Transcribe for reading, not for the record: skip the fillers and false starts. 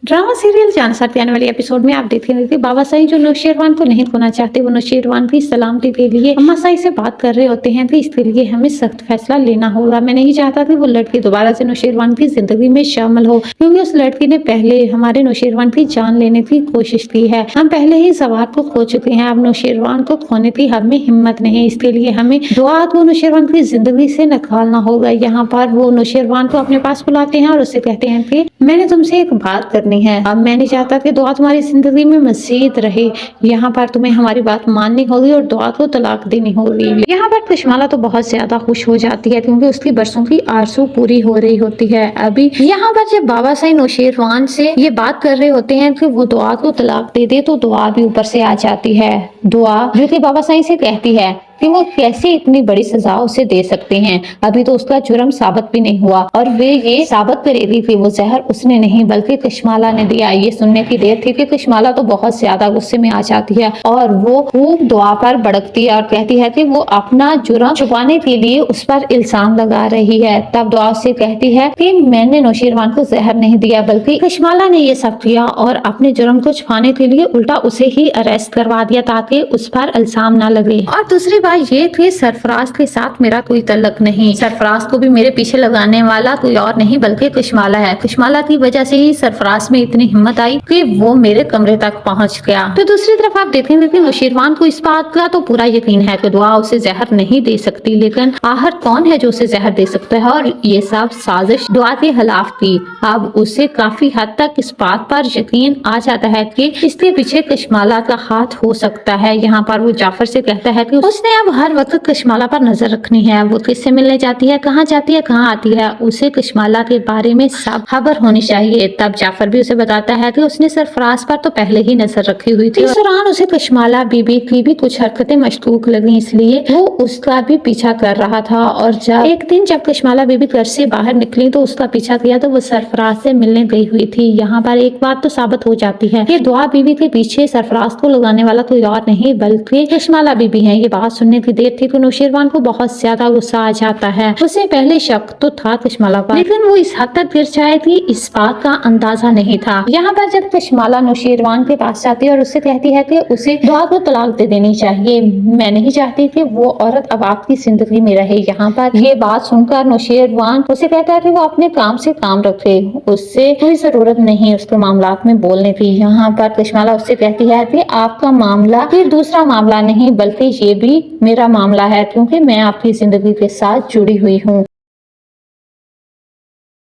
Drama serial जान सकते आने वाले एपिसोड में आप देख रहे थे बाबा साई जो नौशेरवान को नहीं खोना चाहते। वो नौशेरवान की सलामती के लिए अम्मा साई से बात कर रहे होते हैं कि इसके लिए हमें सख्त फैसला लेना होगा। मैं नहीं चाहता कि वो लड़की दोबारा से नौशेरवान की जिंदगी में शामिल हो, क्योंकि उस लड़की ने पहले हमारे नौशेरवान की जान लेने की कोशिश की है। हम पहले ही सवार को खो चुके हैं, अब नौशेरवान को खोने की हमें हिम्मत नहीं। इसके लिए हमें दुआत को नौशेरवान की जिंदगी से निकालना होगा। यहाँ पर वो नौशेरवान को अपने पास बुलाते हैं और उससे कहते हैं कि मैंने तुमसे एक बात करनी है। अब मैं नहीं चाहता कि दुआ तुम्हारी जिंदगी में मजीद रहे। यहाँ पर तुम्हें हमारी बात माननी होगी और दुआ को तलाक देनी होगी। यहाँ पर कशमाला तो बहुत ज्यादा खुश हो जाती है, क्योंकि उसकी बरसों की आरज़ू पूरी हो रही होती है। अभी यहाँ पर जब बाबा साई नौशेरवान से ये बात कर रहे होते हैं कि वो दुआ को तलाक दे दे, तो दुआ भी ऊपर से आ जाती है। दुआ जो कि बाबा साई से कहती है कि वो कैसे इतनी बड़ी सजा उसे दे सकते हैं। अभी तो उसका जुर्म साबित भी नहीं हुआ और वे ये साबित करेगी कि वो जहर उसने नहीं बल्कि कशमाला ने दिया। ये सुनने की देर थी कि कशमाला तो बहुत ज्यादा गुस्से में आ जाती है और वो खूब दुआ पर भड़कती है और कहती है कि वो अपना जुर्म छुपाने के लिए उस पर इल्जाम लगा रही है। तब दुआ से कहती है कि मैंने नौशेरवान को जहर नहीं दिया बल्कि कशमाला ने ये सब किया, और अपने जुर्म को छुपाने के लिए उल्टा उसे ही अरेस्ट करवा दिया ताकि उस पर इल्जाम न लगे। और दूसरी ये थे सरफराज के साथ मेरा कोई तल्लक नहीं। सरफराज को भी मेरे पीछे लगाने वाला कोई और नहीं बल्कि कशमाला है। कशमाला की वजह से ही सरफराज में इतनी हिम्मत आई कि वो मेरे कमरे तक पहुंच गया। तो दूसरी तरफ आप देखेंगे कि नौशेरवान को इस बात का तो पूरा यकीन है कि दुआ उसे जहर नहीं दे सकती, लेकिन आखिर कौन है जो उसे जहर दे सकता है। और ये सब साजिश दुआ के खिलाफ थी। अब उसे काफी हद तक इस बात पर यकीन आ जाता है कि इसके पीछे कशमाला का हाथ हो सकता है। यहाँ पर वो जाफर से कहता है कि उसने अब हर वक्त कशमाला पर नजर रखनी है। वो किससे मिलने जाती है, कहाँ जाती है, कहाँ आती है, उसे कशमाला के बारे में सब खबर होनी चाहिए। तब जाफर भी उसे बताता है कि उसने सरफराज पर तो पहले ही नजर रखी हुई थी। इस दौरान उसे कशमाला बीबी की भी कुछ हरकतें मशकूक लगी, इसलिए वो उसका भी पीछा कर रहा था। और जब एक दिन जब कशमाला बीबी घर से बाहर निकली तो उसका पीछा किया तो वो सरफराज से मिलने गई हुई थी। यहाँ पर एक बात तो साबित हो जाती है कि दुआ बीबी के पीछे सरफराज को लगाने वाला कोई और नहीं बल्कि कशमाला बीबी है। ये बात सुनने की देर थी तो नौशेरवान को बहुत ज्यादा गुस्सा आ जाता है। उसे पहले शक तो था कशमाला पर, लेकिन वो इस हद तक गिर जाए थी इस बात का अंदाजा नहीं था। यहाँ पर जब कशमाला नौशेरवान के पास जाती है और उससे कहती है कि उसे दुआ को तलाक दे देनी चाहिए, मैं नहीं चाहती कि वो औरत अब आपकी जिंदगी में रहे। यहाँ पर ये बात सुनकर नौशेरवान उसे कहता है कि वो अपने काम से काम रखे, उससे कोई जरूरत नहीं उसके मामलात में बोलने की। यहाँ पर कशमाला उससे कहती है कि आपका मामला फिर दूसरा मामला नहीं बल्कि ये भी मेरा मामला है, क्योंकि मैं आपकी जिंदगी के साथ जुड़ी हुई हूँ।